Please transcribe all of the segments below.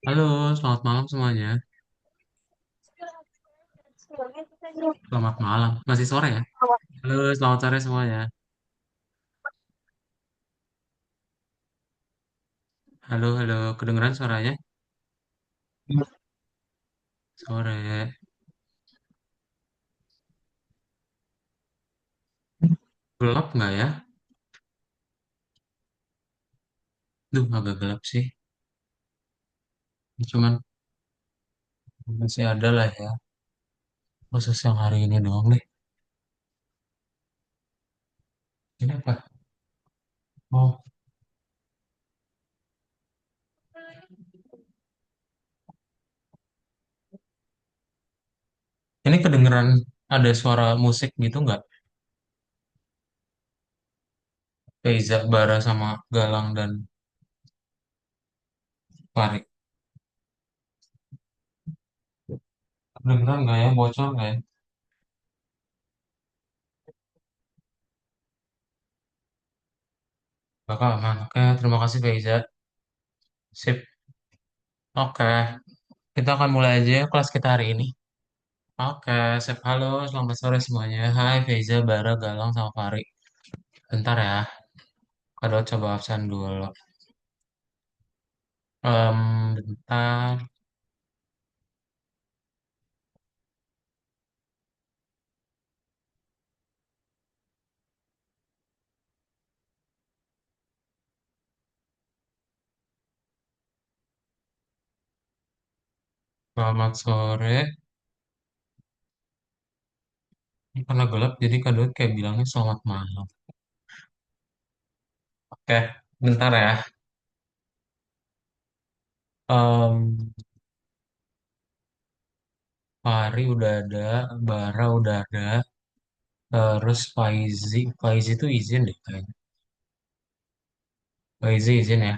Halo, selamat malam semuanya. Selamat malam. Masih sore ya? Halo, selamat sore semuanya. Halo, halo. Kedengeran suaranya? Sore. Gelap nggak ya? Duh, agak gelap sih. Cuman masih ada lah ya. Khusus yang hari ini doang deh. Ini apa? Oh, ini kedengeran ada suara musik gitu nggak? Reza, Bara sama Galang dan Farid. Kedengeran nggak ya? Bocor nggak ya? Bakal aman. Oke, terima kasih Faiza. Sip. Oke, kita akan mulai aja ya kelas kita hari ini. Oke, sip. Halo, selamat sore semuanya. Hai Faiza, Bara, Galang, sama Fari. Bentar ya, Kado coba absen dulu. Bentar. Selamat sore. Ini karena gelap, jadi Kado kayak bilangnya selamat malam. Oke, bentar ya. Em, Fari udah ada, Bara udah ada, terus Faizi itu izin deh kayaknya. Faizi izin ya.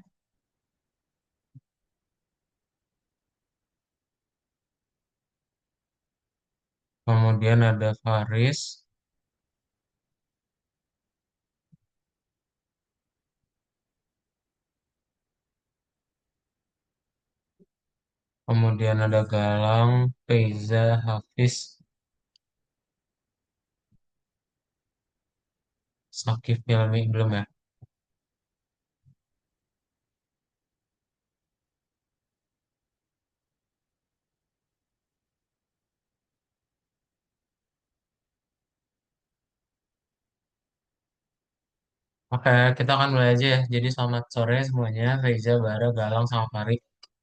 Kemudian ada Faris, kemudian ada Galang, Faiza, Hafiz, Sakif, Hilmi belum ya. Oke, kita akan mulai aja ya. Jadi selamat sore semuanya, Reza, Bara, Galang, sama Fari.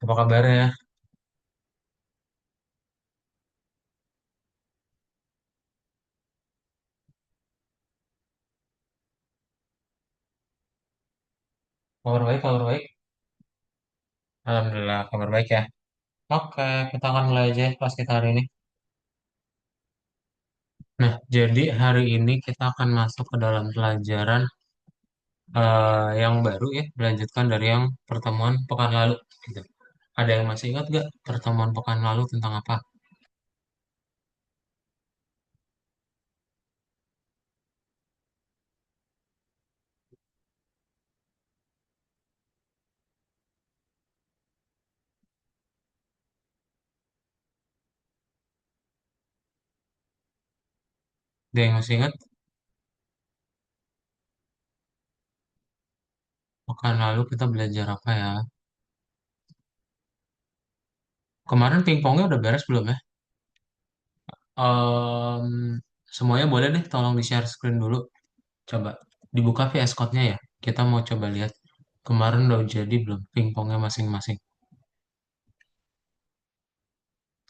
Apa kabarnya? Kabar baik, kabar baik. Alhamdulillah, kabar baik ya. Oke, kita akan mulai aja ya kelas kita hari ini. Nah, jadi hari ini kita akan masuk ke dalam pelajaran yang baru ya, melanjutkan dari yang pertemuan pekan lalu. Gitu. Ada yang masih ingat gak pertemuan pekan lalu tentang apa? Ada yang masih ingat? Pekan lalu kita belajar apa ya? Kemarin pingpongnya udah beres belum ya? Em, Semuanya boleh deh tolong di share screen dulu. Coba dibuka VS Code-nya ya. Kita mau coba lihat kemarin udah jadi belum pingpongnya masing-masing.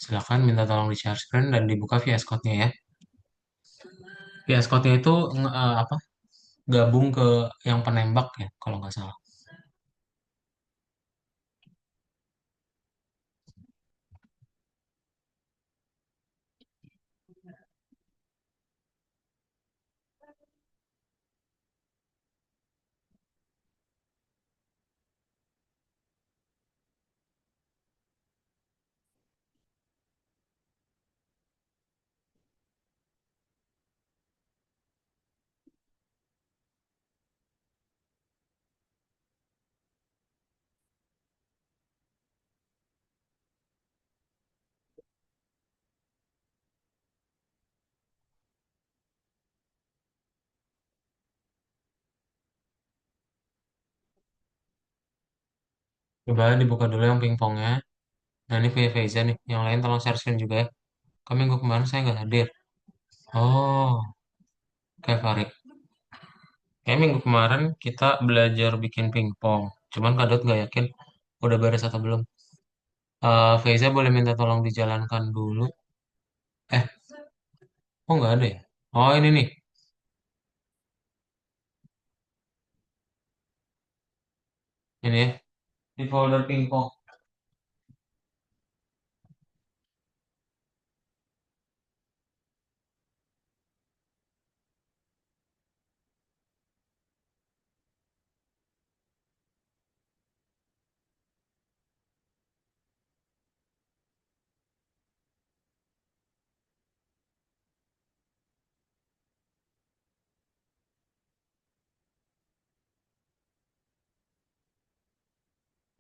Silakan minta tolong di share screen dan dibuka VS Code-nya ya. VS Code-nya itu apa? Gabung ke yang penembak ya kalau nggak salah. Coba dibuka dulu yang pingpongnya. Nah ini punya Faiza nih. Yang lain tolong share screen juga ya. Kan minggu kemarin saya nggak hadir. Oh, kayak Farid. Kayak minggu kemarin kita belajar bikin pingpong. Cuman Kak Dot nggak yakin udah beres atau belum. Faiza boleh minta tolong dijalankan dulu. Eh, kok nggak ada ya? Oh ini nih. Ini ya. Di folder pingpong.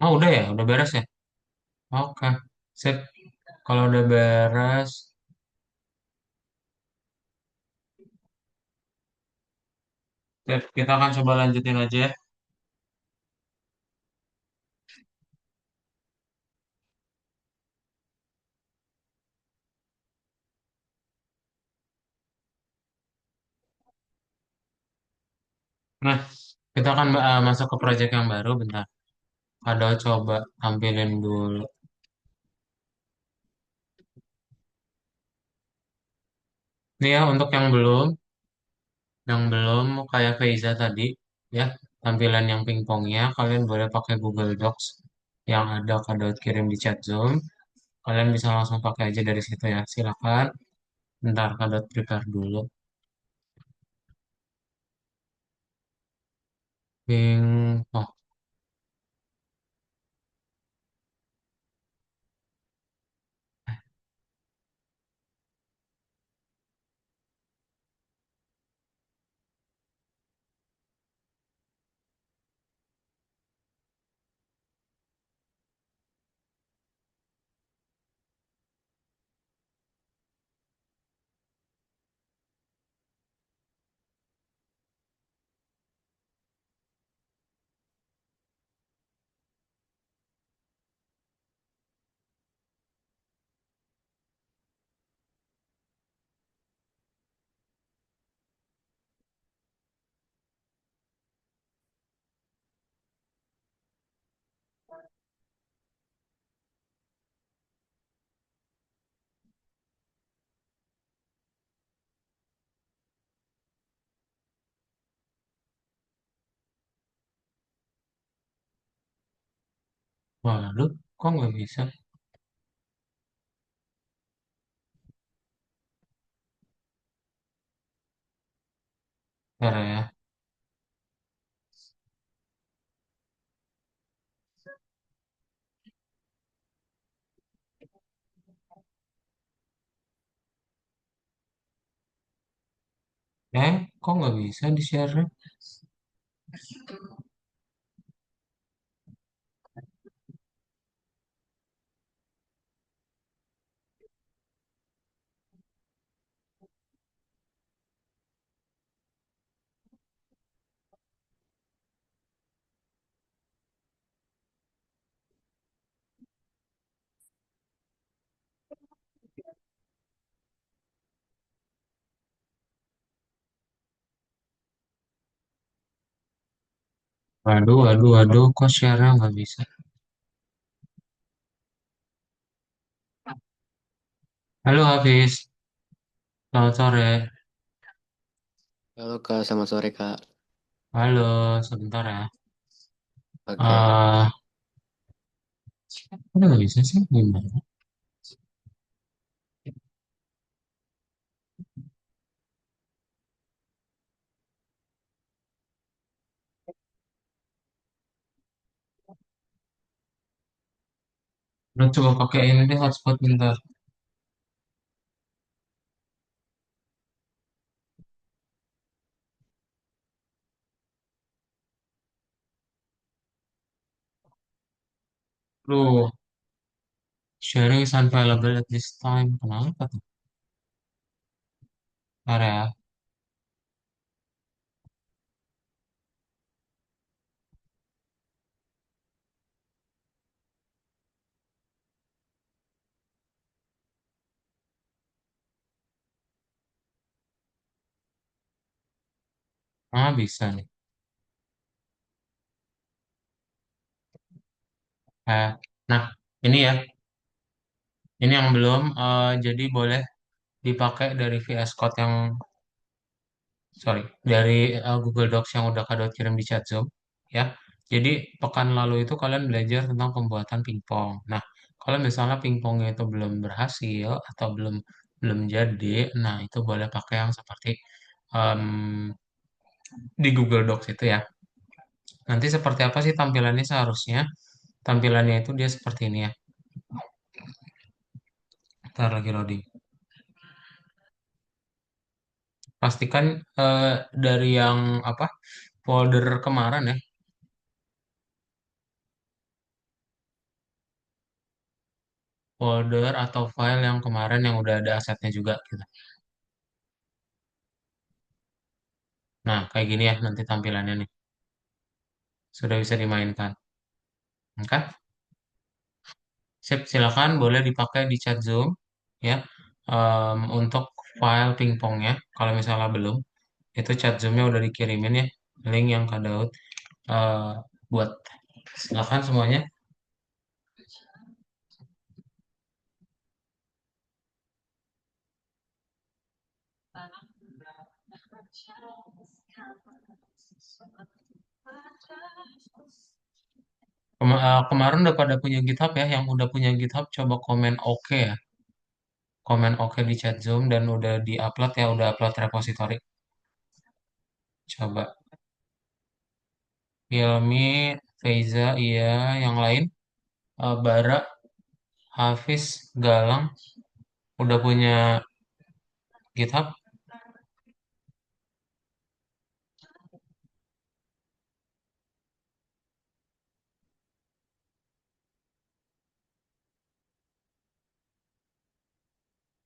Oh udah ya, udah beres ya. Oke, sip. Kalau udah beres, sip. Kita akan coba lanjutin aja ya. Nah, kita akan masuk ke project yang baru. Bentar. Ada coba tampilin dulu. Nih ya, untuk yang belum kayak Feiza tadi, ya, tampilan yang pingpongnya, kalian boleh pakai Google Docs yang ada kado kirim di chat Zoom. Kalian bisa langsung pakai aja dari situ ya. Silakan. Bentar, kado prepare dulu. Pingpong. Waduh, kok nggak bisa? Bentar ya. Kok nggak bisa di-share? Waduh, waduh, waduh, kok share-nya nggak bisa? Halo Hafiz, selamat sore. Halo Kak, selamat sore Kak. Halo, sebentar ya. Oke, Eh, Kok nggak bisa sih? Gimana? Udah coba pakai ini deh hotspot bentar. Loh, sharing is unavailable at this time. Kenapa tuh? Bentar ya. Ah, bisa nih. Eh, nah, ini ya, ini yang belum, jadi boleh dipakai dari VS Code yang, sorry, dari Google Docs yang udah Kak Daud kirim di chat Zoom, ya. Jadi pekan lalu itu kalian belajar tentang pembuatan pingpong. Nah, kalau misalnya pingpongnya itu belum berhasil atau belum belum jadi, nah itu boleh pakai yang seperti em, di Google Docs itu ya. Nanti seperti apa sih tampilannya seharusnya? Tampilannya itu dia seperti ini ya. Ntar lagi loading. Pastikan dari yang apa folder kemarin ya, folder atau file yang kemarin yang udah ada asetnya juga gitu. Nah, kayak gini ya nanti tampilannya nih. Sudah bisa dimainkan. Oke? Sip, silakan boleh dipakai di chat Zoom ya. Untuk file pingpongnya, kalau misalnya belum, itu chat Zoom-nya udah dikirimin ya, link yang Kak Daud eh, buat. Silakan semuanya. Kemarin udah pada punya GitHub ya, yang udah punya GitHub coba komen oke ya. Komen oke di chat Zoom dan udah di-upload ya, udah upload repository. Coba. Hilmi, Feiza, iya, yang lain. Bara, Hafiz, Galang, udah punya GitHub.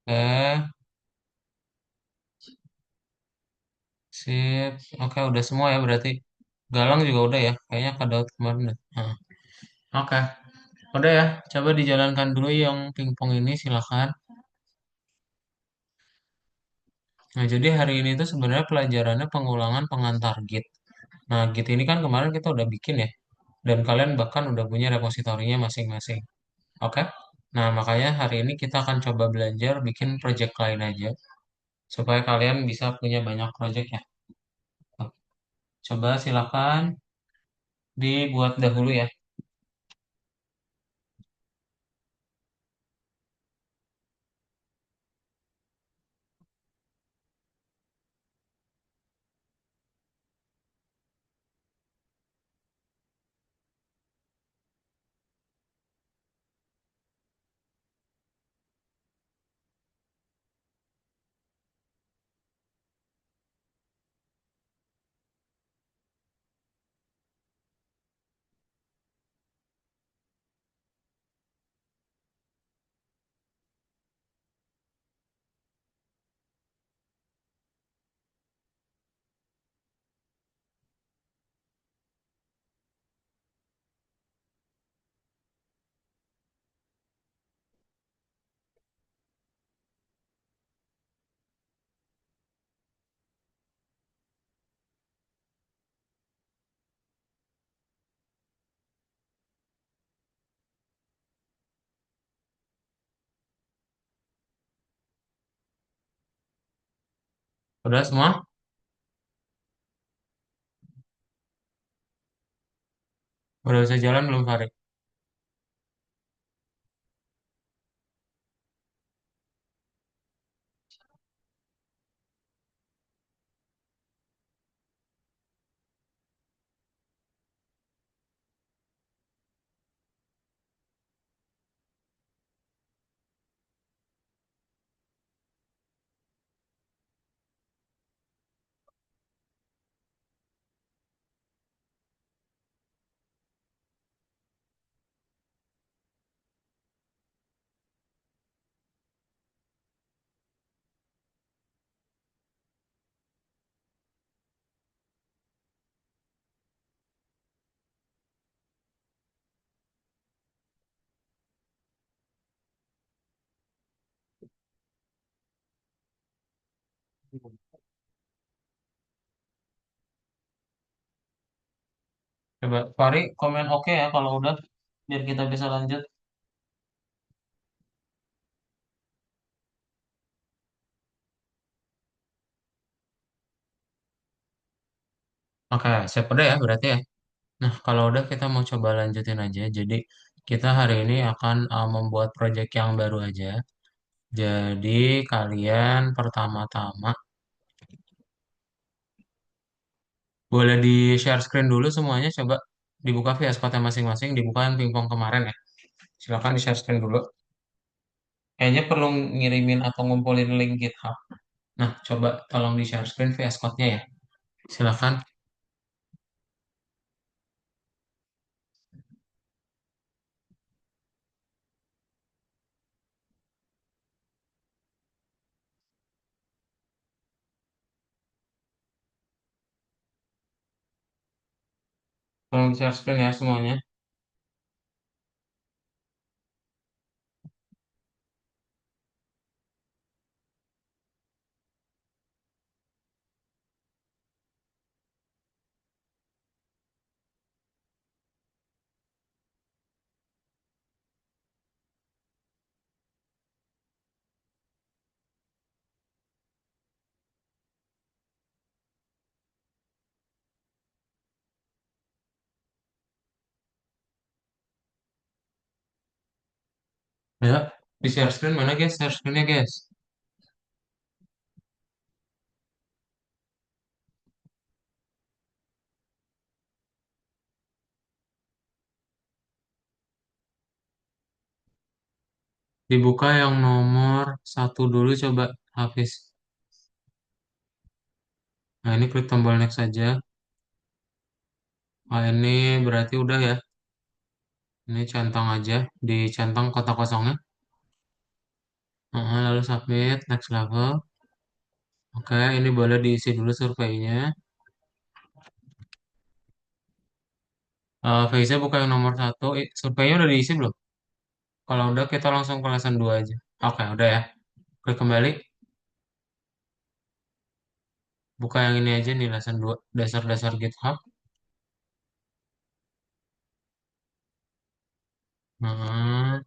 Eh, sip. Oke, udah semua ya berarti. Galang juga udah ya. Kayaknya Kak Daud kemarin udah. Nah, oke, udah ya. Coba dijalankan dulu yang pingpong ini, silakan. Nah, jadi hari ini tuh sebenarnya pelajarannya pengulangan pengantar Git. Nah, Git ini kan kemarin kita udah bikin ya. Dan kalian bahkan udah punya repositorinya masing-masing. Oke? Nah, makanya hari ini kita akan coba belajar bikin project lain aja. Supaya kalian bisa punya banyak project ya. Coba silakan dibuat dahulu ya. Udah semua? Udah bisa jalan belum, Farid? Coba Fari komen oke ya kalau udah, biar kita bisa lanjut. Oke, siap udah ya berarti ya. Nah, kalau udah kita mau coba lanjutin aja. Jadi kita hari ini akan membuat project yang baru aja. Jadi kalian pertama-tama boleh di share screen dulu semuanya. Coba dibuka via spotnya masing-masing. Dibuka yang pingpong kemarin ya. Silakan di share screen dulu. Kayaknya perlu ngirimin atau ngumpulin link GitHub. Nah, coba tolong di share screen via Scott-nya ya. Silakan. Tolong di share screen ya semuanya. Ya, di share screen mana guys? Share screen-nya guys. Dibuka yang nomor satu dulu coba Hafiz. Nah ini klik tombol next saja. Nah ini berarti udah ya. Ini centang aja. Dicentang kotak kosongnya. Lalu submit, next level. Oke, ini boleh diisi dulu surveinya. Faiza buka yang nomor satu. Surveinya udah diisi belum? Kalau udah kita langsung ke lesson 2 aja. Oke, udah ya. Klik kembali. Buka yang ini aja nih lesson 2. Dasar-dasar GitHub. Nah,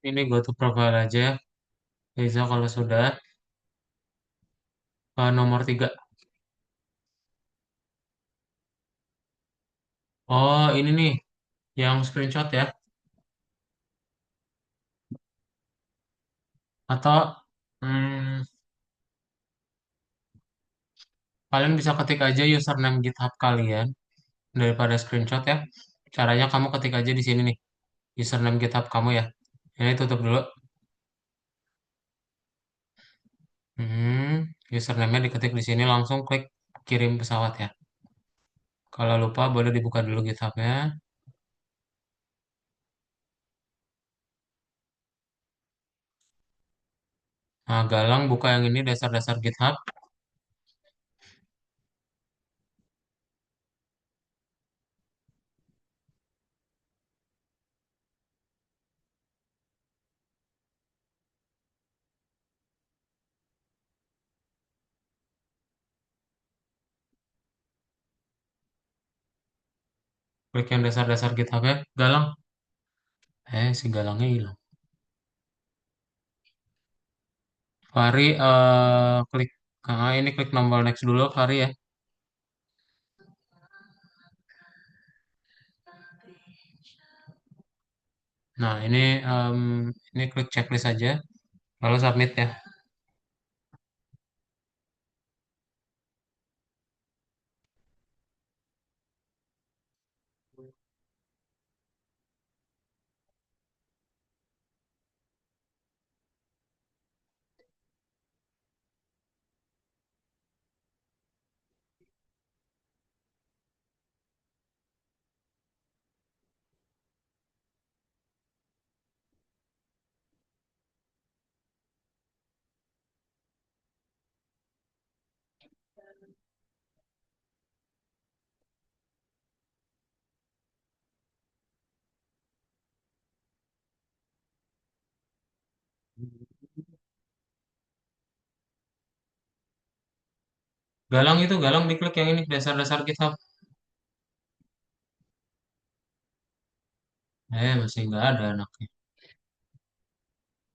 ini go to profile aja. Bisa kalau sudah. Nomor 3. Oh, ini nih. Yang screenshot ya. Atau hmm, kalian bisa ketik aja username GitHub kalian daripada screenshot ya. Caranya kamu ketik aja di sini nih. Username GitHub kamu ya. Ini tutup dulu. Username-nya diketik di sini langsung klik kirim pesawat ya. Kalau lupa boleh dibuka dulu GitHub-nya. Nah, Galang buka yang ini dasar-dasar GitHub. Klik yang dasar-dasar GitHub ya. Galang. Si Galangnya hilang. Fari klik. Ini klik tombol next dulu Fari ya. Nah, ini klik checklist aja. Lalu submit ya. Galang itu, Galang diklik yang ini, dasar-dasar GitHub. Masih nggak ada anaknya.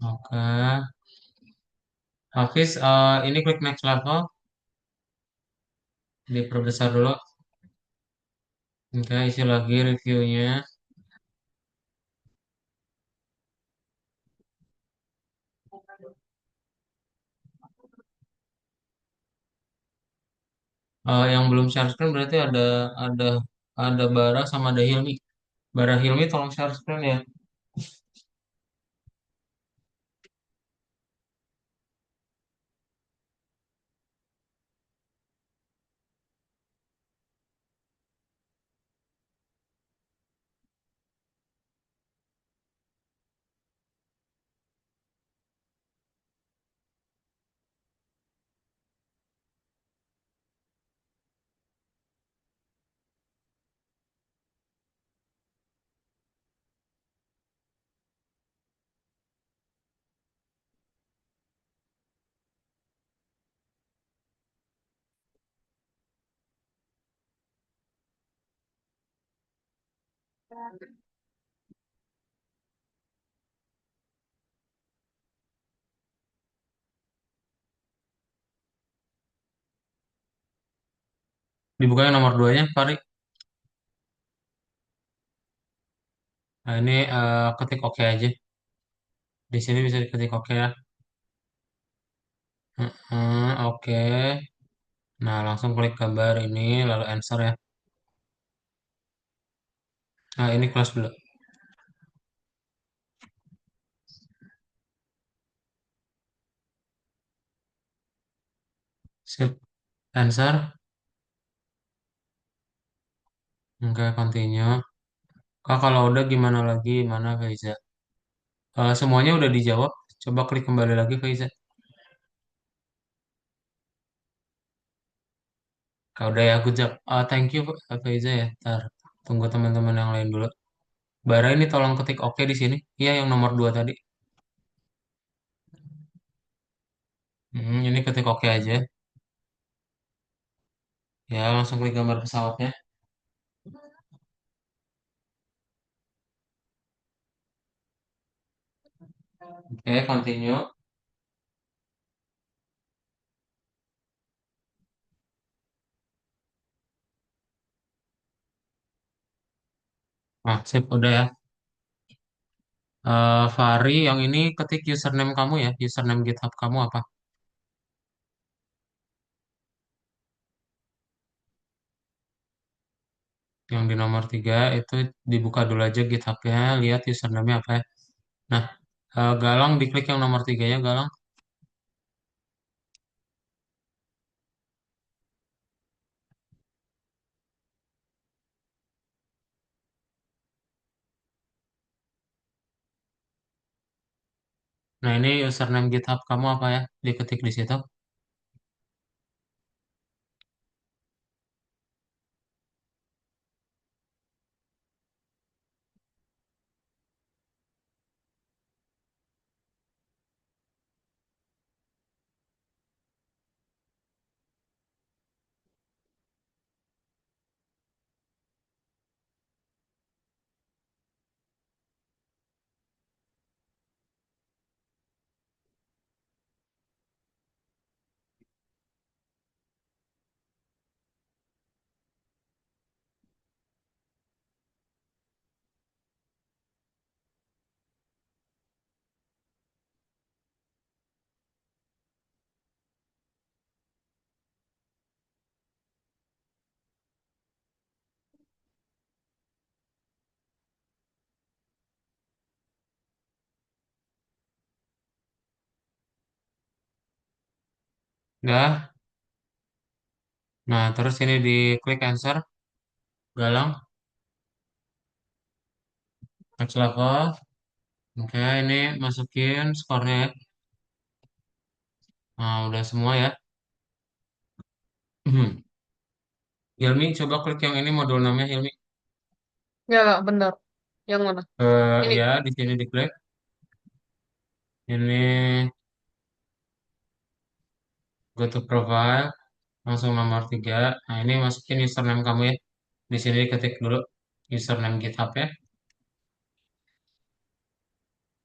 Oke. Hafiz, ini klik next level, diperbesar dulu. Oke, isi lagi reviewnya. Yang belum share screen berarti ada Bara sama ada Hilmi. Bara Hilmi tolong share screen ya. Dibuka yang nomor duanya, Fari. Nah, ini ketik oke aja. Di sini bisa diketik oke ya. Oke. Nah, langsung klik gambar ini, lalu answer ya. Nah, ini kelas dulu. Sip. Answer. Oke, continue. Kak, kalau udah gimana lagi? Mana Faiza? Semuanya udah dijawab. Coba klik kembali lagi, Faiza. Kalau udah ya, good job. Thank you, Faiza ya. Ntar, tunggu teman-teman yang lain dulu. Bara ini tolong ketik oke di sini. Iya, yang nomor 2 tadi. Ini ketik oke aja. Ya, langsung klik gambar pesawatnya. Oke, continue. Nah, sip, udah ya. Fari, yang ini ketik username kamu ya. Username GitHub kamu apa? Yang di nomor 3 itu dibuka dulu aja GitHub-nya. Lihat username apa ya. Nah, Galang diklik yang nomor 3 ya, Galang. Nah, ini username GitHub kamu apa ya? Diketik di situ. Udah. Nah, terus ini diklik answer, Galang. Next level. Oke, ini masukin skornya ya. Nah, udah semua ya. Hilmi, coba klik yang ini modul namanya Hilmi. Nggak, bener. Yang mana? Ini. Ya, di sini diklik. Ini go to profile, langsung nomor 3. Nah, ini masukin username kamu ya. Di sini ketik dulu username GitHub ya.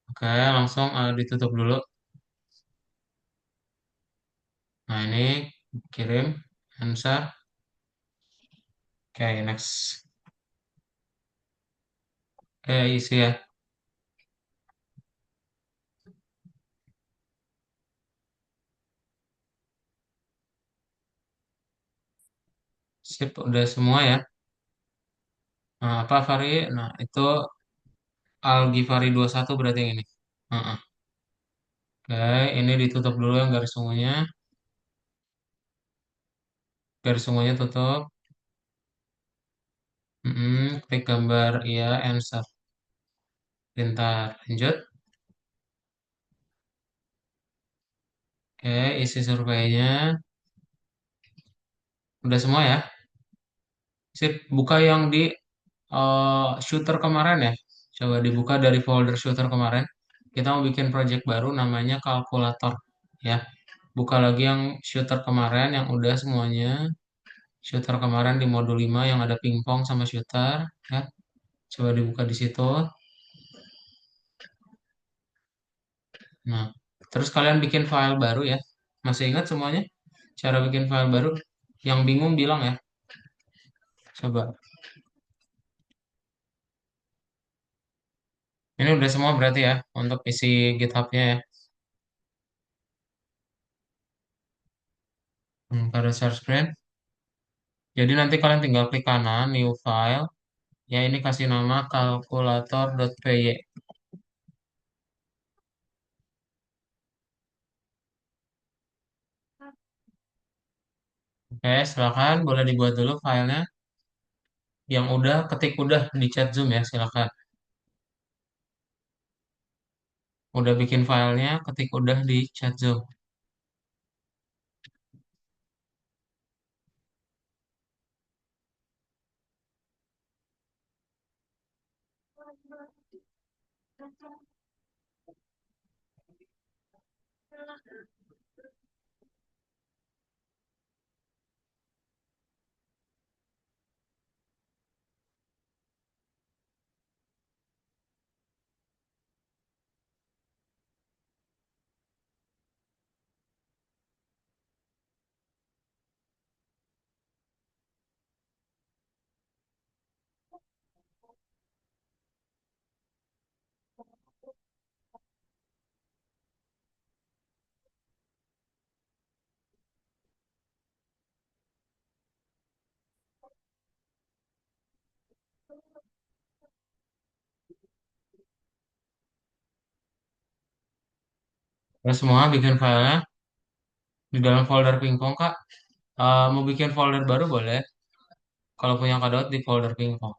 Oke, langsung ditutup dulu. Nah, ini kirim, answer. Oke, next. Oke, isi ya. Sip, udah semua ya. Nah, apa Fari? Nah, itu Algifari 21 berarti yang ini. Heeh. Oke, ini ditutup dulu yang garis ungunya. Garis ungunya tutup. Klik gambar iya, answer. Pintar. Lanjut. Oke, isi surveinya. Udah semua ya. Sip, buka yang di shooter kemarin ya. Coba dibuka dari folder shooter kemarin. Kita mau bikin project baru namanya kalkulator. Ya, buka lagi yang shooter kemarin yang udah semuanya. Shooter kemarin di modul 5 yang ada pingpong sama shooter. Ya, coba dibuka di situ. Nah, terus kalian bikin file baru ya. Masih ingat semuanya? Cara bikin file baru? Yang bingung bilang ya. Coba. Ini udah semua berarti ya untuk isi GitHub-nya ya. Pada share screen. Jadi nanti kalian tinggal klik kanan, new file. Ya ini kasih nama kalkulator.py. Oke, silakan boleh dibuat dulu filenya. Yang udah ketik udah di chat Zoom ya, silakan. Udah bikin filenya, ketik udah di chat Zoom. Terus semua bikin filenya di dalam folder pingpong, Kak. Mau bikin folder baru boleh. Kalau punya Kadot di folder pingpong.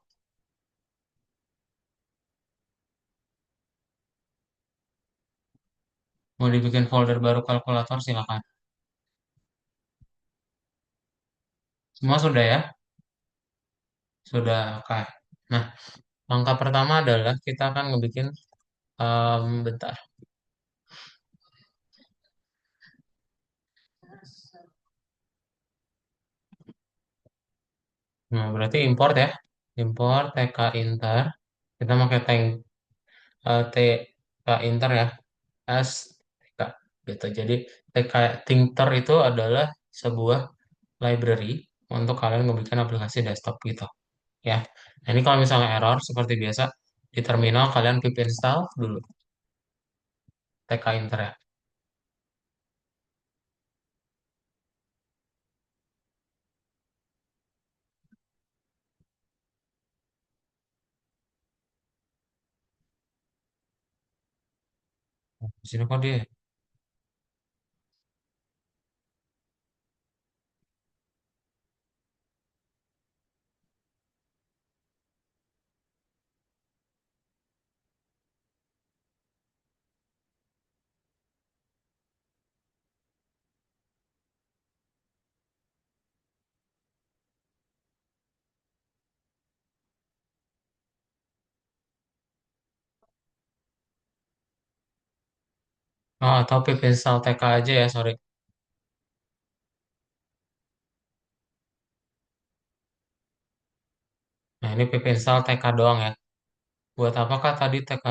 Mau dibikin folder baru kalkulator, silakan. Semua sudah ya? Sudah, oke. Nah, langkah pertama adalah kita akan ngebikin, bentar. Nah, berarti import ya. Import TK Inter. Kita pakai TK Inter ya. S TK gitu. Jadi TK Tinter itu adalah sebuah library untuk kalian ngebikin aplikasi desktop gitu ya. Nah, ini kalau misalnya error seperti biasa di terminal kalian pip install dulu TK Inter ya. Di sini kok dia. Oh, atau pip install TK aja ya, sorry. Nah, ini pip install TK doang ya. Buat apakah tadi TK?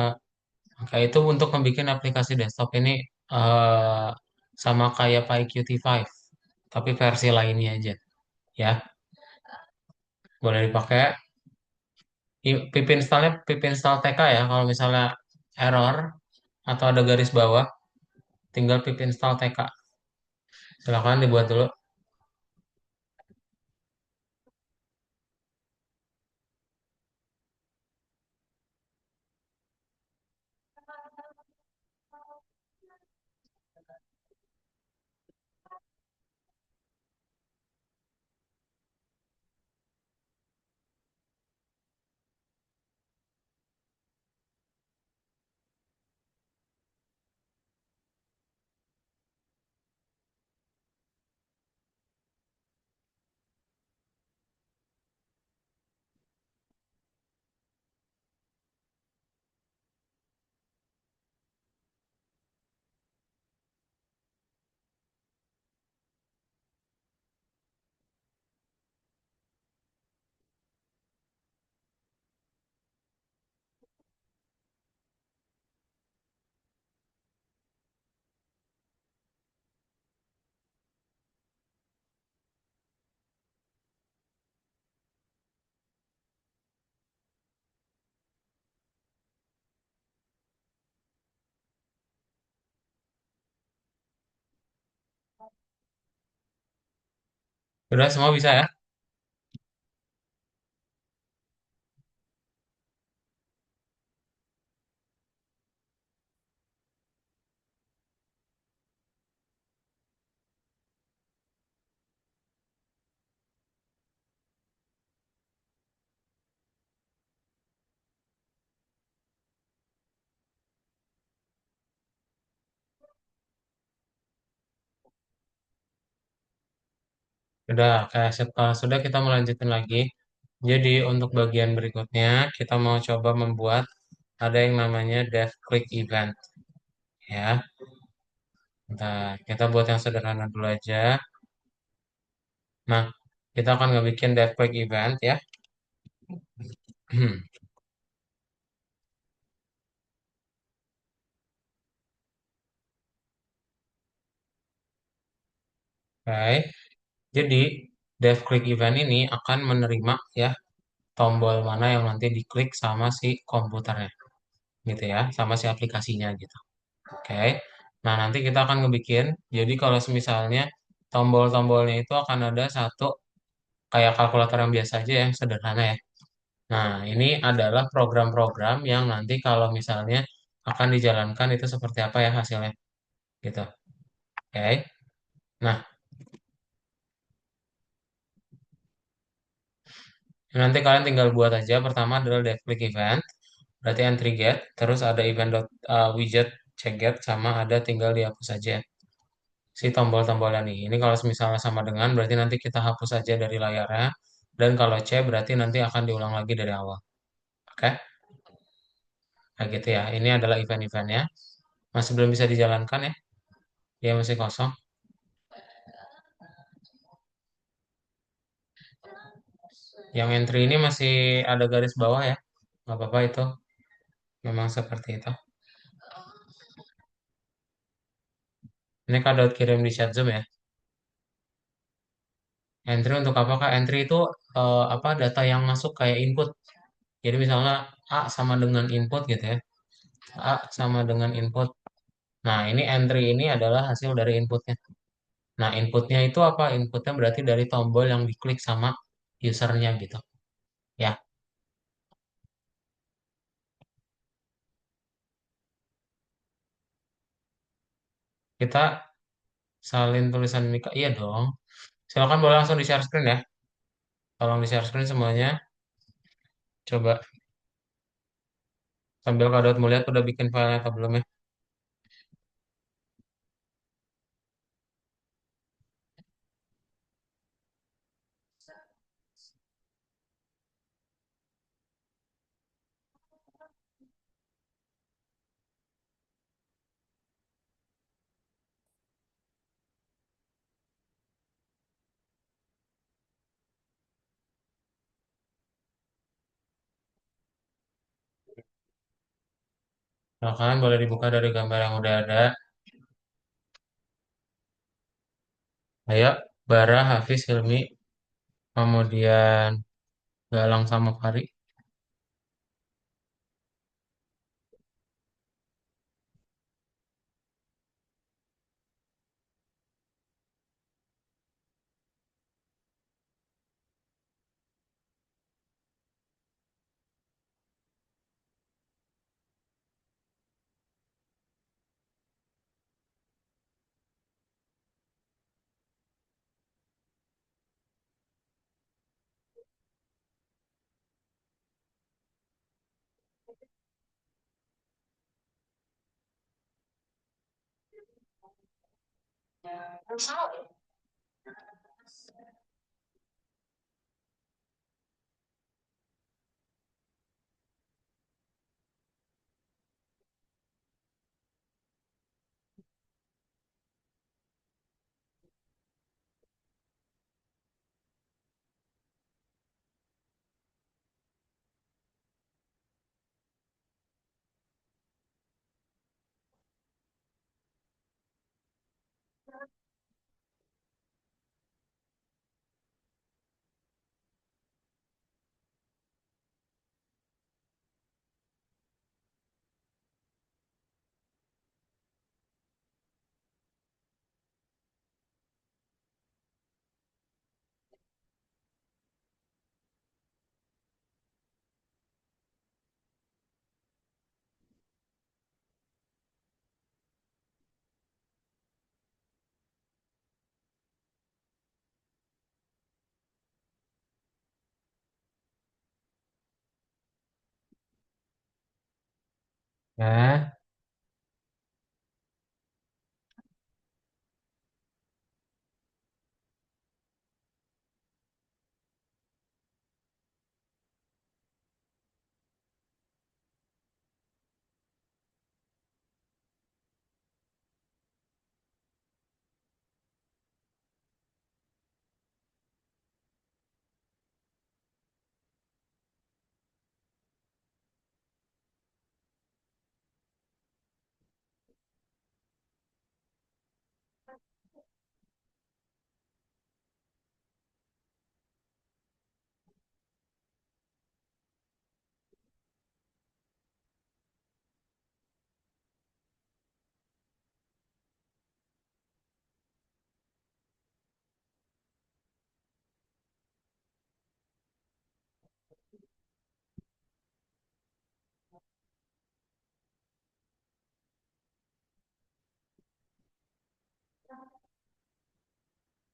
Oke, itu untuk membuat aplikasi desktop ini eh, sama kayak PyQt 5, tapi versi lainnya aja. Ya, boleh dipakai. Pip installnya pip install TK ya. Kalau misalnya error atau ada garis bawah, tinggal pip install TK. Silahkan dibuat dulu. Sudah semua bisa ya? Sudah, kayak sudah kita melanjutin lagi. Jadi untuk bagian berikutnya kita mau coba membuat ada yang namanya dev click event ya. Nah, kita buat yang sederhana dulu aja. Nah, kita akan ngebikin dev click event ya. Baik. Jadi dev click event ini akan menerima ya tombol mana yang nanti diklik sama si komputernya gitu ya, sama si aplikasinya gitu. Oke. Nah, nanti kita akan ngebikin. Jadi kalau misalnya tombol-tombolnya itu akan ada satu kayak kalkulator yang biasa aja yang sederhana ya. Nah, ini adalah program-program yang nanti kalau misalnya akan dijalankan itu seperti apa ya hasilnya gitu. Oke. Nah, nanti kalian tinggal buat aja. Pertama adalah def click event, berarti entry get, terus ada event widget check get sama ada tinggal dihapus aja si tombol-tombolnya nih. Ini kalau misalnya sama dengan berarti nanti kita hapus aja dari layarnya. Dan kalau C berarti nanti akan diulang lagi dari awal. Oke? Nah gitu ya. Ini adalah event-eventnya. Masih belum bisa dijalankan ya. Dia masih kosong. Yang entry ini masih ada garis bawah ya. Nggak apa-apa itu. Memang seperti itu. Ini kado kirim di chat Zoom ya. Entry untuk apakah? Entry itu apa data yang masuk kayak input. Jadi misalnya A sama dengan input gitu ya. A sama dengan input. Nah, ini entry ini adalah hasil dari inputnya. Nah, inputnya itu apa? Inputnya berarti dari tombol yang diklik sama usernya gitu. Ya, kita salin tulisan ini. Iya dong. Silakan boleh langsung di share screen ya. Tolong di share screen semuanya. Coba sambil Kak Daud melihat udah bikin filenya atau belum ya. Silakan boleh dibuka dari gambar yang udah ada. Ayo, Bara, Hafiz, Hilmi, kemudian Galang sama Fari. Ya,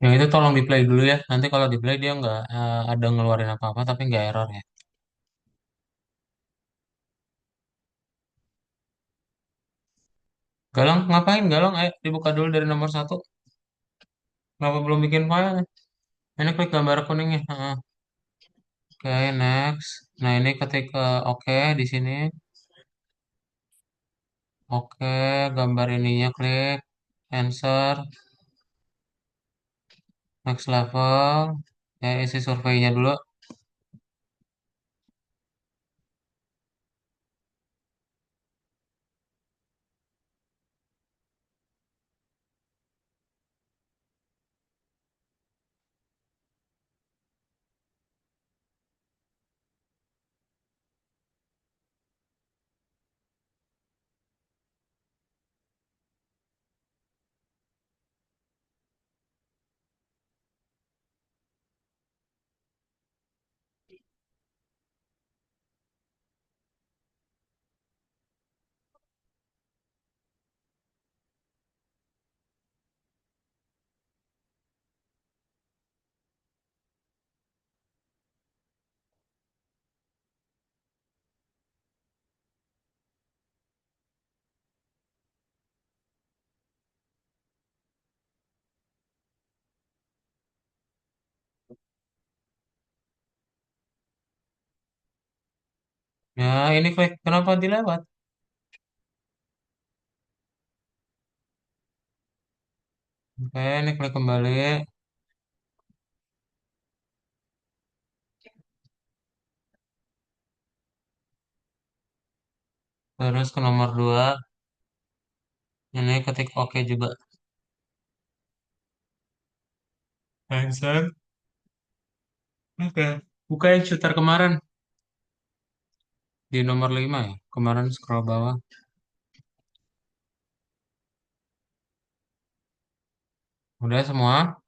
yang itu tolong di play dulu ya. Nanti kalau di play dia nggak ada ngeluarin apa-apa, tapi nggak error ya. Galang, ngapain Galang? Ayo dibuka dulu dari nomor satu. Kenapa belum bikin file? Ini klik gambar kuningnya. Heeh. Oke, next. Nah, ini ketik oke di sini. Oke, gambar ininya klik. Answer. Next level. Ya, isi surveinya dulu. Ya, ini klik. Kenapa dilewat? Oke, ini klik kembali. Terus ke nomor 2, ini ketik oke juga. Cancel. Oke. Buka yang shooter kemarin di nomor 5 ya. Kemarin scroll bawah. Udah semua.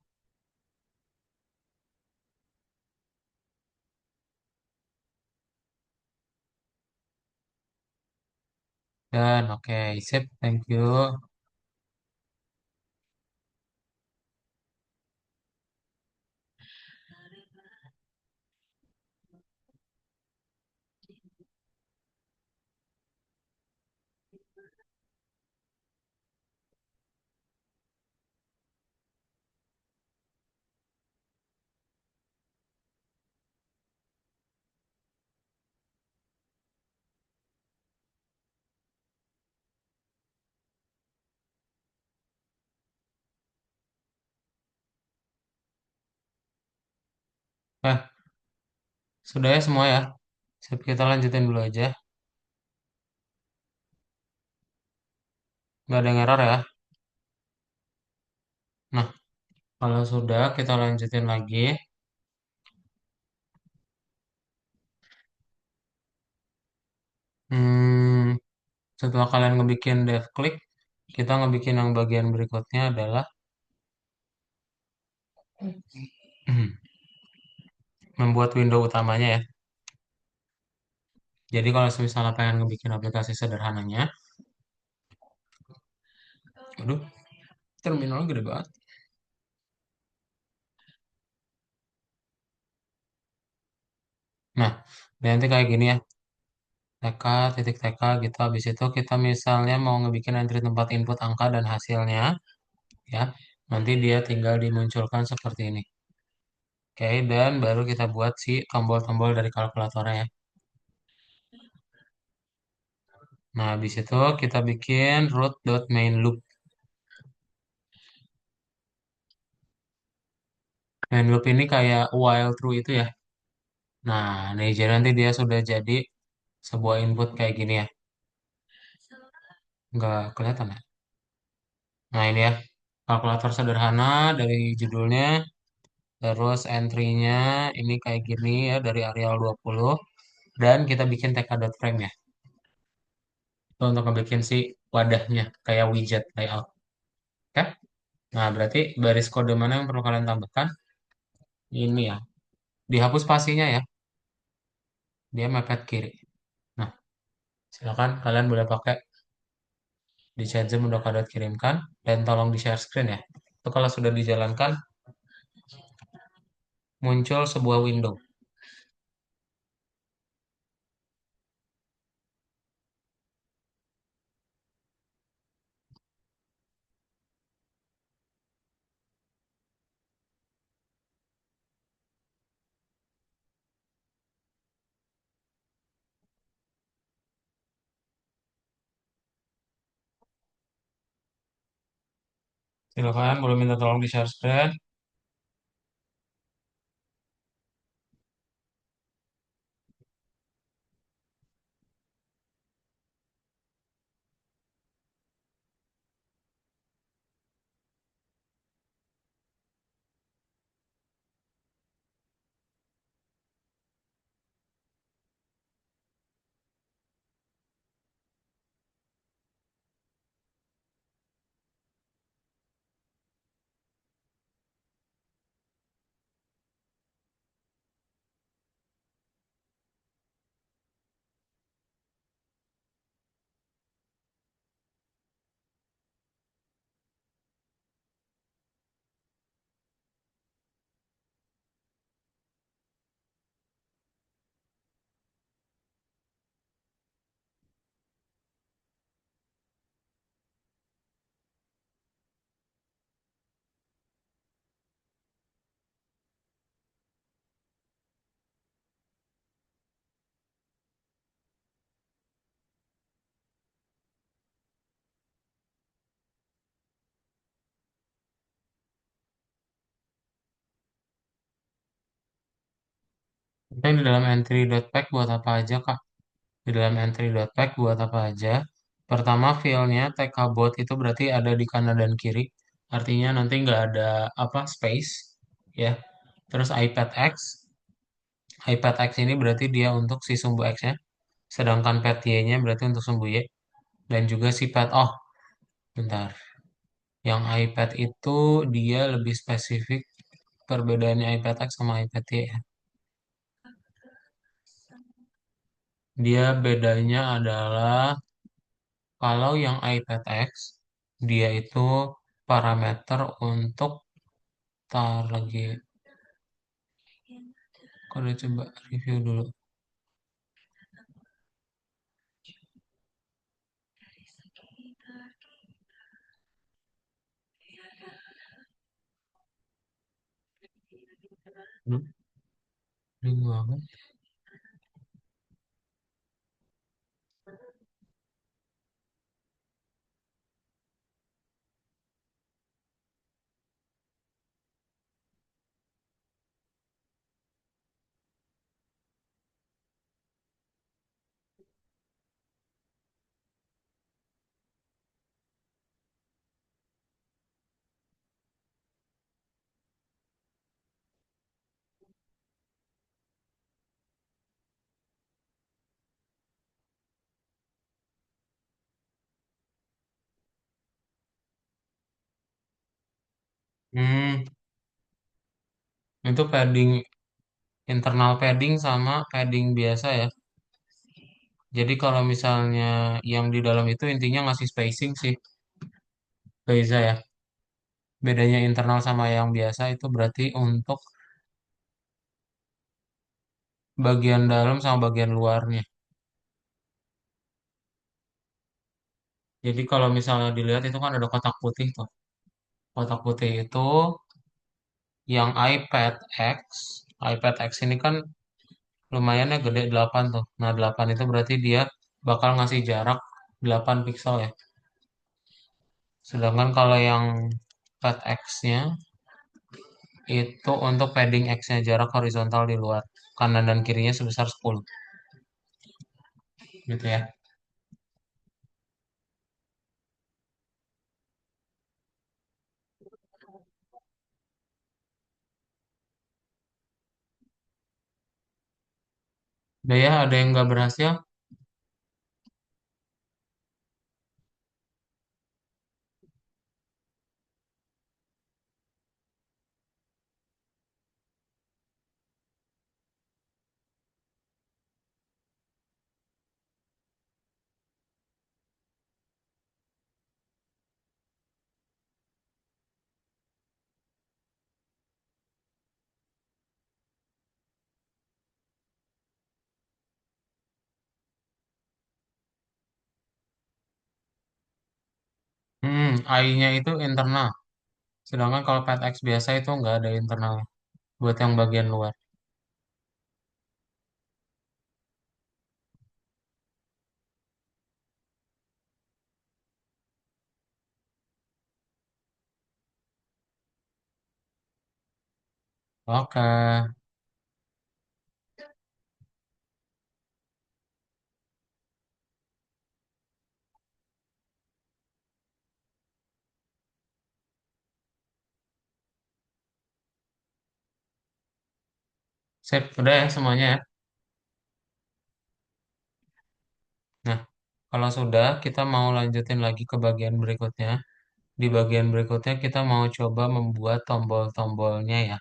Dan oke, sip, thank you. Eh, sudah ya semua ya. Sip, kita lanjutin dulu aja. Nggak ada yang error ya. Nah, kalau sudah, kita lanjutin lagi. Hmm, setelah kalian ngebikin dev click, kita ngebikin yang bagian berikutnya adalah membuat window utamanya ya. Jadi kalau misalnya pengen ngebikin aplikasi sederhananya, aduh, terminal gede banget. Nah, nanti kayak gini ya, TK, titik TK gitu. Habis itu kita misalnya mau ngebikin entry tempat input angka dan hasilnya, ya. Nanti dia tinggal dimunculkan seperti ini. Oke, dan baru kita buat si tombol-tombol dari kalkulatornya ya. Nah, habis itu kita bikin root.mainLoop. Main loop ini kayak while true itu ya. Nah, nih jadi nanti dia sudah jadi sebuah input kayak gini ya. Nggak kelihatan ya? Nah, ini ya. Kalkulator sederhana dari judulnya. Terus entry-nya ini kayak gini ya dari Arial 20. Dan kita bikin tk.frame ya. Itu untuk ngebikin si wadahnya kayak widget layout. Oke? Nah, berarti baris kode mana yang perlu kalian tambahkan? Ini ya. Dihapus spasinya ya. Dia mepet kiri. Nah, silakan kalian boleh pakai di chat Zoom udah kalian kirimkan dan tolong di share screen ya. Itu kalau sudah dijalankan muncul sebuah window. Silakan boleh minta tolong di share screen. Kita di dalam entry.pack buat apa aja Kak? Di dalam entry.py buat apa aja? Pertama, filenya tkbot itu berarti ada di kanan dan kiri. Artinya nanti nggak ada apa space, ya. Terus iPadX, iPadX ini berarti dia untuk si sumbu X-nya. Sedangkan pad Y-nya berarti untuk sumbu Y. Dan juga si pad, oh, bentar. Yang iPad itu dia lebih spesifik perbedaannya iPadX sama iPad Y. Dia bedanya adalah kalau yang iPad X, dia itu parameter untuk tar lagi. Kalau coba review dulu. Hmm, bingung banget. Hmm, itu padding internal padding sama padding biasa ya. Jadi kalau misalnya yang di dalam itu intinya ngasih spacing sih, Reza ya. Bedanya internal sama yang biasa itu berarti untuk bagian dalam sama bagian luarnya. Jadi kalau misalnya dilihat itu kan ada kotak putih tuh. Kotak putih itu yang iPad X. iPad X ini kan lumayan ya gede 8 tuh. Nah 8 itu berarti dia bakal ngasih jarak 8 pixel ya. Sedangkan kalau yang Pad X-nya itu untuk padding X-nya jarak horizontal di luar. Kanan dan kirinya sebesar 10. Gitu ya. Udah ya, ada yang nggak berhasil? I-nya itu internal. Sedangkan kalau Pad X biasa itu nggak ada internal. Buat yang bagian luar. Oke. Sip, udah ya semuanya ya. Nah, kalau sudah, kita mau lanjutin lagi ke bagian berikutnya. Di bagian berikutnya kita mau coba membuat tombol-tombolnya ya.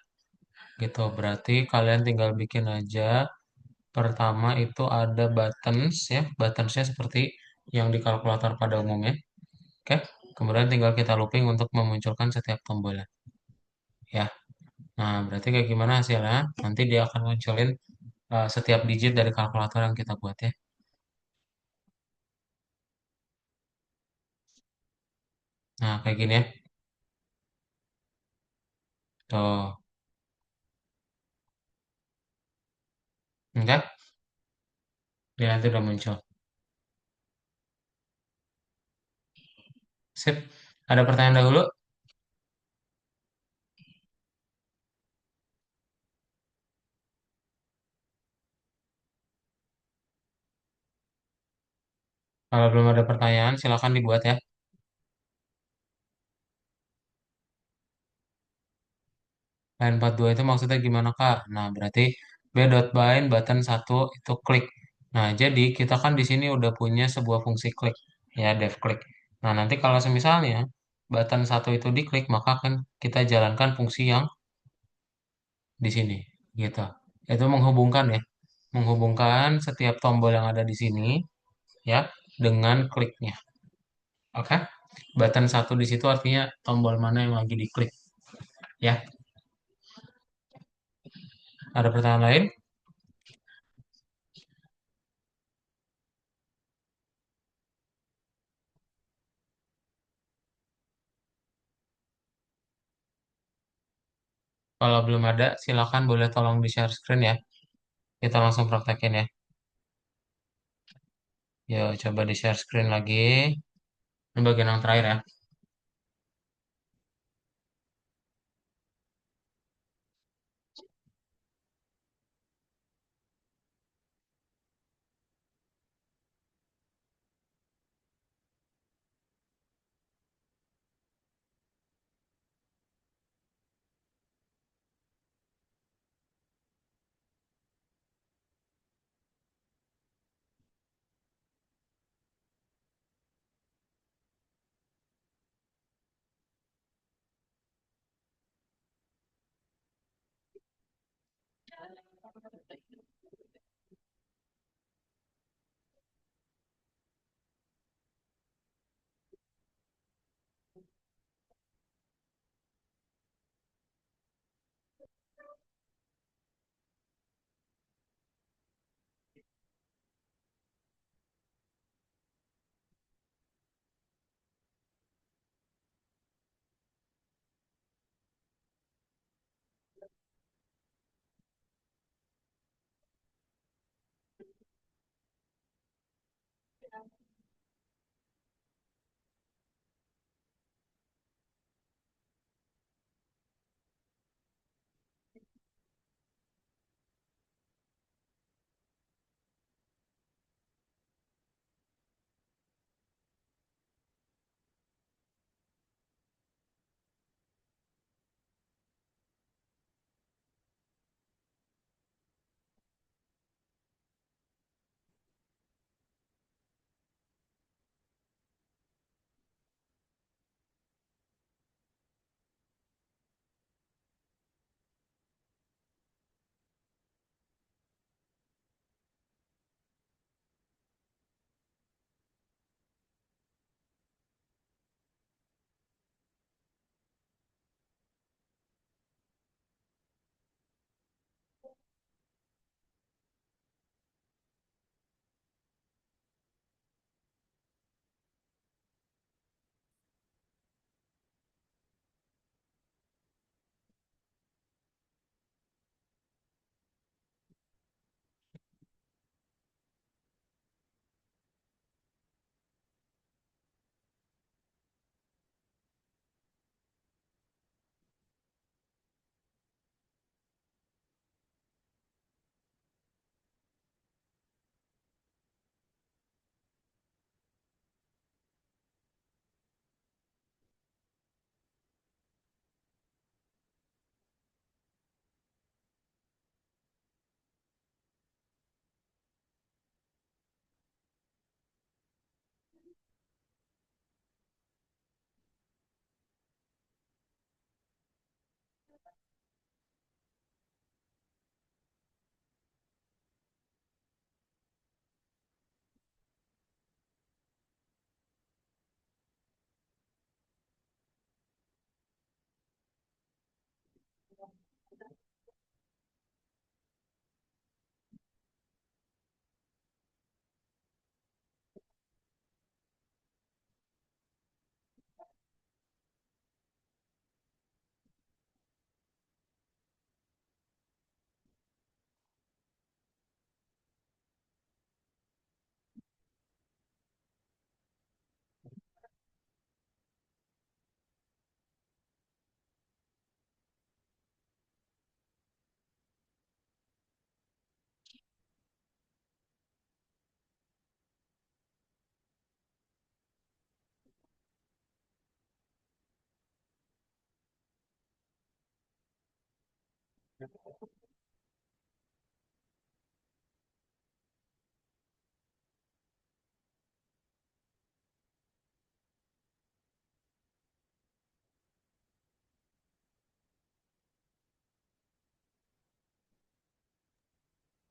Gitu, berarti kalian tinggal bikin aja. Pertama itu ada buttons ya. Buttonsnya seperti yang di kalkulator pada umumnya. Oke, kemudian tinggal kita looping untuk memunculkan setiap tombolnya. Ya, nah berarti kayak gimana hasilnya? Nanti dia akan munculin setiap digit dari kalkulator yang kita buat ya. Nah, kayak gini ya. Tuh, enggak? Dia nanti udah muncul. Sip. Ada pertanyaan dahulu? Kalau belum ada pertanyaan, silakan dibuat ya. Line 42 itu maksudnya gimana, Kak? Nah, berarti b.bind button satu itu klik. Nah, jadi kita kan di sini udah punya sebuah fungsi klik, ya, def klik. Nah, nanti kalau semisalnya button satu itu diklik, maka kan kita jalankan fungsi yang di sini, gitu. Itu menghubungkan ya, menghubungkan setiap tombol yang ada di sini, ya, dengan kliknya. Oke? Button satu di situ artinya tombol mana yang lagi diklik, ya. Ada pertanyaan lain? Kalau belum ada, silakan boleh tolong di-share screen ya. Kita langsung praktekin ya. Yuk, coba di-share screen lagi. Ini bagian yang terakhir ya.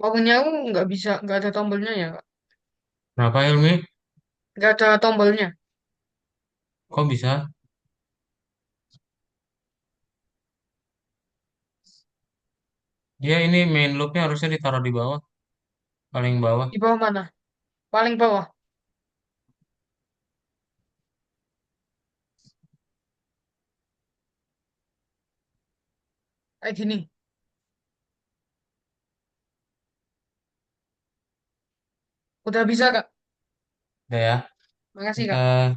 Pokoknya aku nggak bisa, nggak ada tombolnya ya, Kak. Kenapa Hilmi? Nggak ada tombolnya. Kok bisa? Dia ini main loopnya harusnya ditaruh di bawah, paling bawah. Di bawah mana? Paling bawah. Kayak gini. Udah bisa, Kak. Udah ya. Makasih, Kak. Bentar.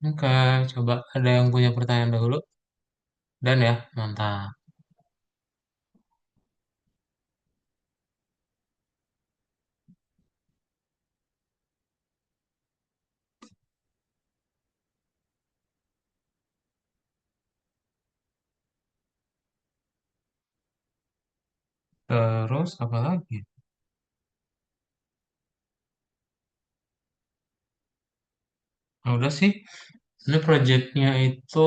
Oke, coba ada yang punya pertanyaan dahulu. Dan ya, mantap. Terus apa lagi? Nah, udah sih. Ini projectnya itu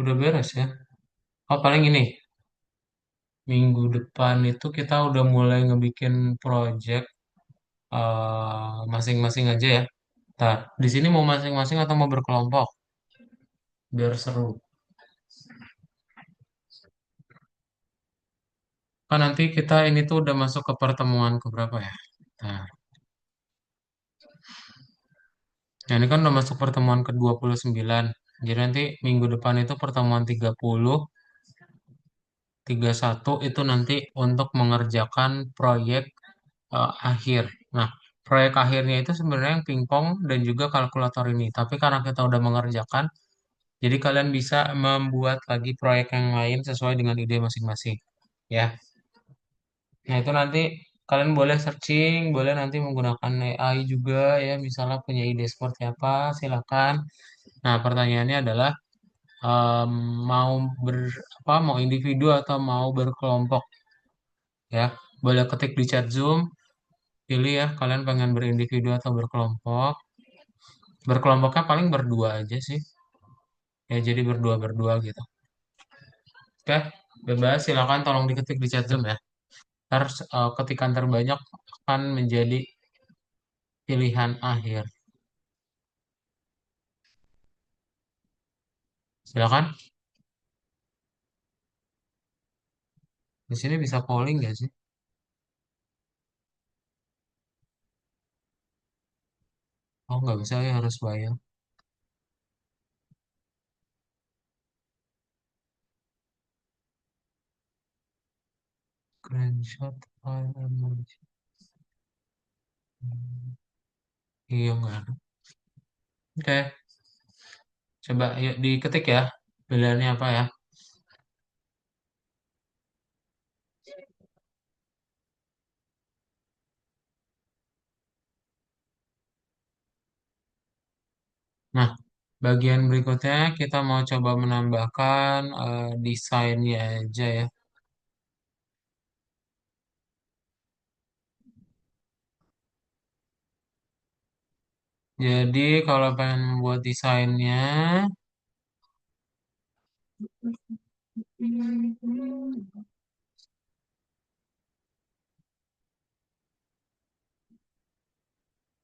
udah beres ya. Oh, paling ini. Minggu depan itu kita udah mulai ngebikin project masing-masing aja ya. Nah, di sini mau masing-masing atau mau berkelompok? Biar seru. Kan nanti kita ini tuh udah masuk ke pertemuan ke berapa ya? Nah, nah, ini kan udah masuk pertemuan ke-29. Jadi nanti minggu depan itu pertemuan 31 itu nanti untuk mengerjakan proyek akhir. Nah, proyek akhirnya itu sebenarnya yang pingpong dan juga kalkulator ini. Tapi karena kita udah mengerjakan, jadi kalian bisa membuat lagi proyek yang lain sesuai dengan ide masing-masing. Ya. Nah, itu nanti kalian boleh searching, boleh nanti menggunakan AI juga ya, misalnya punya ide seperti apa, silakan. Nah, pertanyaannya adalah em, mau ber mau individu atau mau berkelompok ya. Boleh ketik di chat Zoom, pilih ya kalian pengen berindividu atau berkelompok. Berkelompoknya paling berdua aja sih. Ya, jadi berdua-berdua gitu. Oke, bebas silakan tolong diketik di chat Zoom ya. Ntar ketikan terbanyak akan menjadi pilihan akhir. Silakan. Di sini bisa polling nggak sih? Oh, nggak bisa ya, harus bayar. Screenshot file emoji. Hmm, iya, nggak ada. Oke, coba yuk diketik ya. Pilihannya apa ya? Nah, bagian berikutnya kita mau coba menambahkan desainnya aja ya. Jadi kalau pengen membuat desainnya,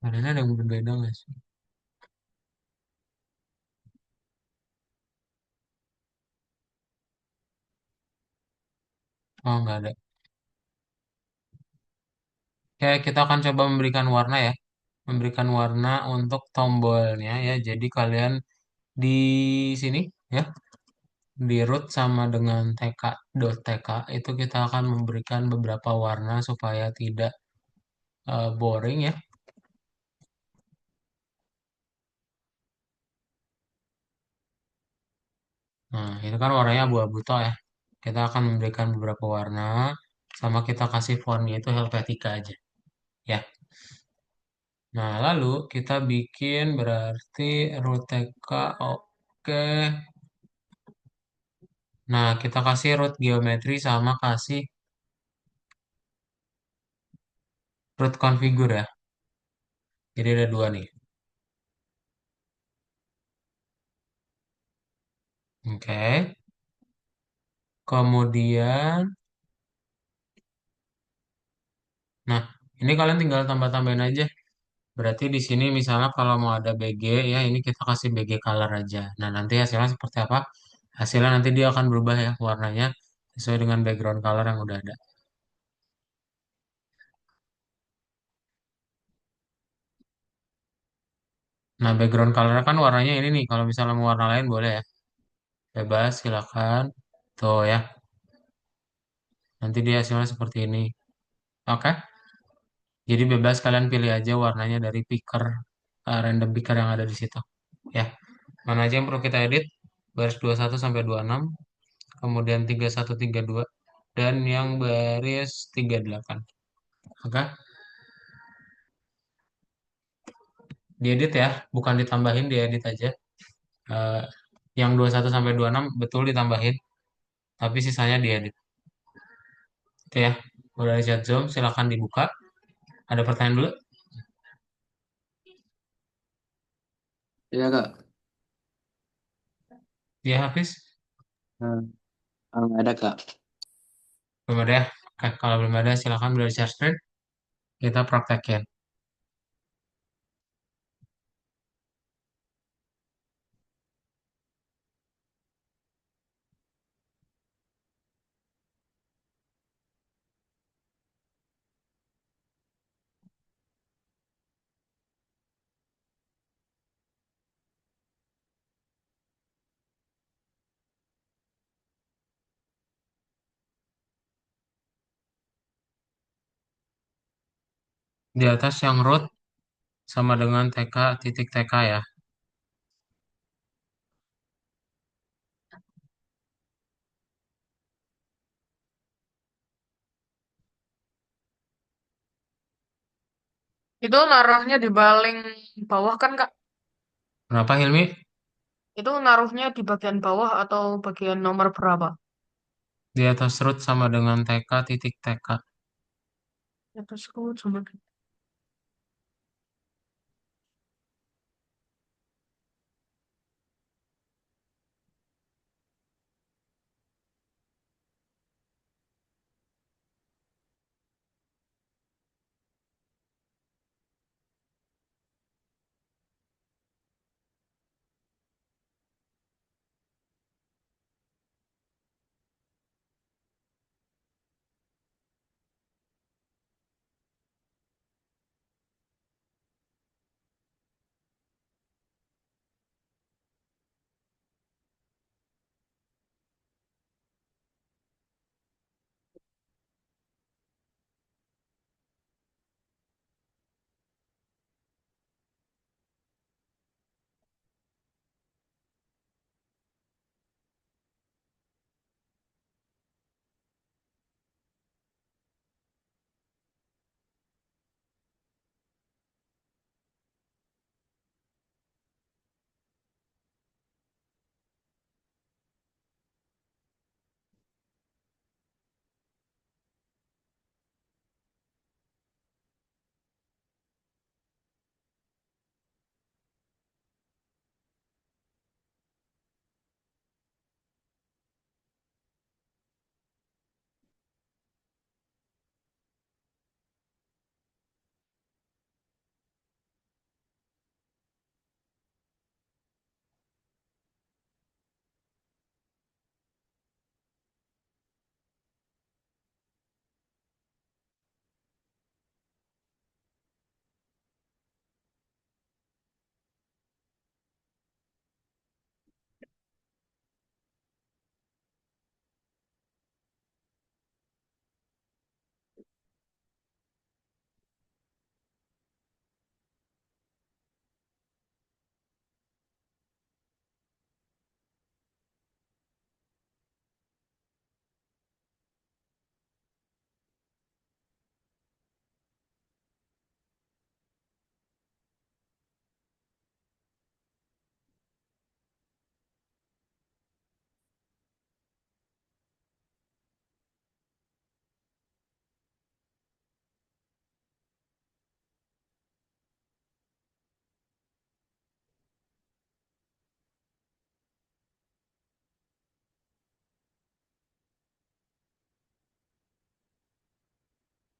warnanya ada yang berbeda nggak sih? Oh, nggak ada. Oke, kita akan coba memberikan warna ya. Memberikan warna untuk tombolnya ya. Jadi kalian di sini ya, di root sama dengan tk.tk itu kita akan memberikan beberapa warna supaya tidak boring ya. Nah, itu kan warnanya abu-abu toh ya. Kita akan memberikan beberapa warna sama kita kasih fontnya itu Helvetica aja ya. Nah, lalu kita bikin berarti root TK oke. Nah, kita kasih root geometri sama kasih root configure ya. Jadi ada dua nih. Oke. Kemudian, nah ini kalian tinggal tambah-tambahin aja. Berarti di sini misalnya kalau mau ada BG ya ini kita kasih BG color aja. Nah nanti hasilnya seperti apa? Hasilnya nanti dia akan berubah ya warnanya sesuai dengan background color yang udah ada. Nah background color kan warnanya ini nih. Kalau misalnya mau warna lain boleh ya. Bebas silakan. Tuh ya. Nanti dia hasilnya seperti ini. Oke. Jadi bebas kalian pilih aja warnanya dari picker random picker yang ada di situ. Ya. Mana aja yang perlu kita edit? Baris 21 sampai 26, kemudian 31 32 dan yang baris 38. Oke. Diedit ya, bukan ditambahin, diedit aja. Eh, yang 21 sampai 26 betul ditambahin, tapi sisanya diedit. Oke ya. Udah di chat Zoom, silakan dibuka. Ada pertanyaan dulu? Iya Kak. Ya, Hafiz? Hmm, nggak ada Kak. Belum ada ya? Oke, kalau belum ada silakan udah di share screen. Kita praktekin. Di atas yang root sama dengan TK titik TK ya. Itu naruhnya di paling bawah kan, Kak? Kenapa Hilmi? Itu naruhnya di bagian bawah atau bagian nomor berapa? Di atas root sama dengan TK titik TK. Atas aku cuma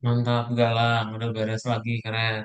Mantap, Galang. Udah beres lagi, keren.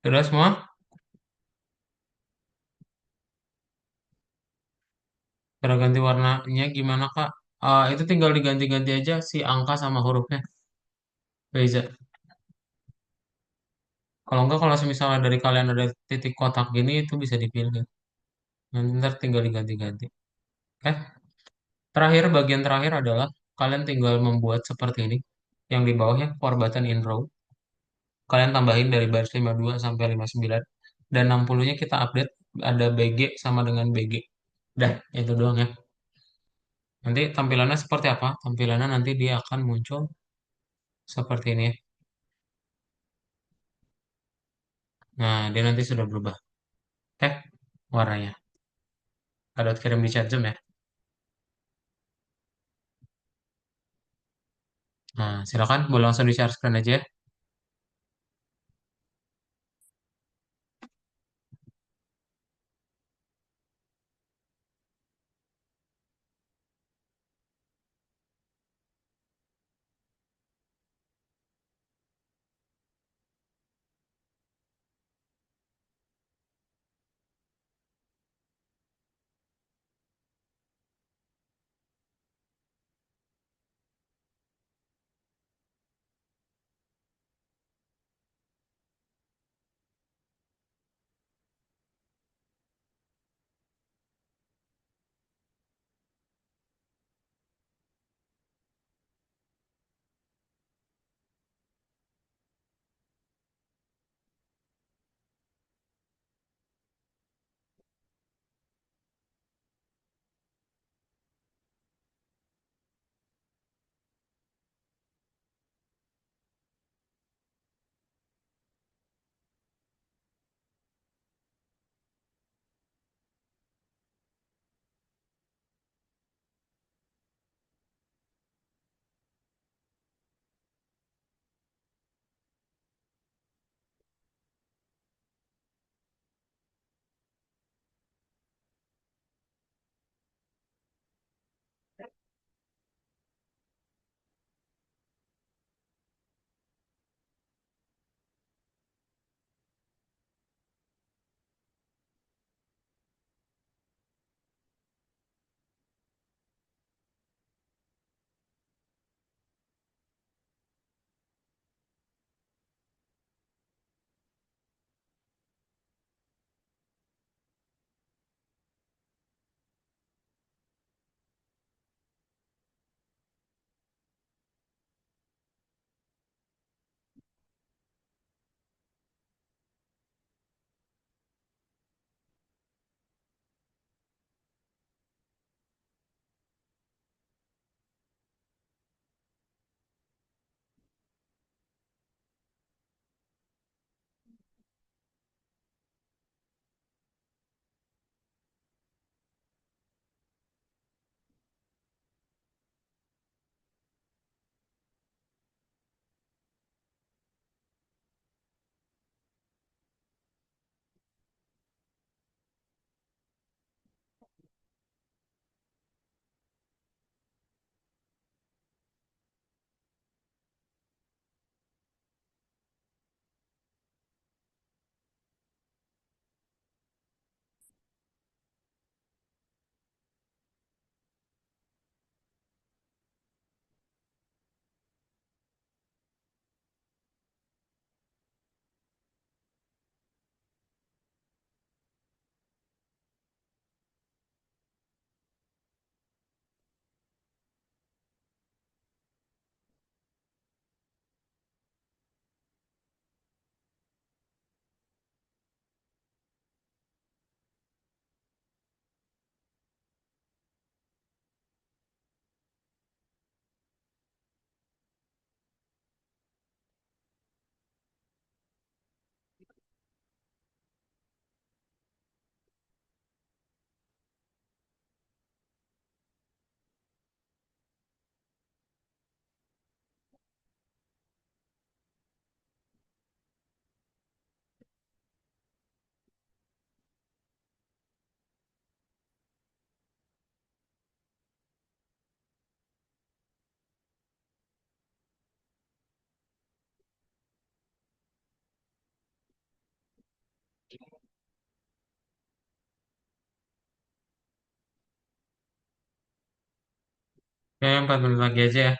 Sudah semua? Cara ganti warnanya gimana, Kak? Itu tinggal diganti-ganti aja si angka sama hurufnya, Reza. Kalau enggak, kalau misalnya dari kalian ada titik kotak gini, itu bisa dipilih. Nanti ntar tinggal diganti-ganti. Oke? Terakhir, bagian terakhir adalah kalian tinggal membuat seperti ini. Yang di bawah ya, for button in row. Kalian tambahin dari baris 52 sampai 59. Dan 60-nya kita update, ada BG sama dengan BG. Dah, itu doang ya. Nanti tampilannya seperti apa? Tampilannya nanti dia akan muncul seperti ini ya. Nah, dia nanti sudah berubah. Oke, warnanya. Ada kirim di chat Zoom ya. Nah, silakan boleh langsung di share screen aja ya. Ya, 4 menit lagi aja ya.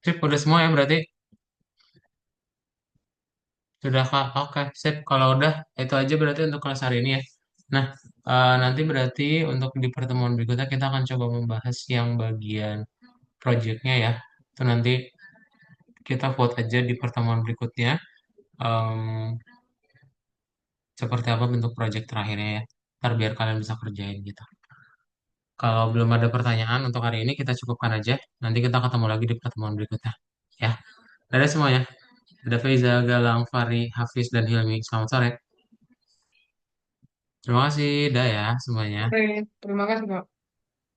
Sip, udah semua ya berarti. Sudah Kak, oke, sip. Kalau udah, itu aja berarti untuk kelas hari ini ya. Nah, nanti berarti untuk di pertemuan berikutnya kita akan coba membahas yang bagian projectnya ya. Itu nanti kita vote aja di pertemuan berikutnya. em, Seperti apa bentuk project terakhirnya ya. Ntar biar kalian bisa kerjain gitu. Kalau belum ada pertanyaan untuk hari ini, kita cukupkan aja. Nanti kita ketemu lagi di pertemuan berikutnya. Ya, dadah semuanya. Ada Faiza, Galang, Fari, Hafiz, dan Hilmi. Selamat sore. Terima kasih, dah ya semuanya. Oke, terima kasih, Kak.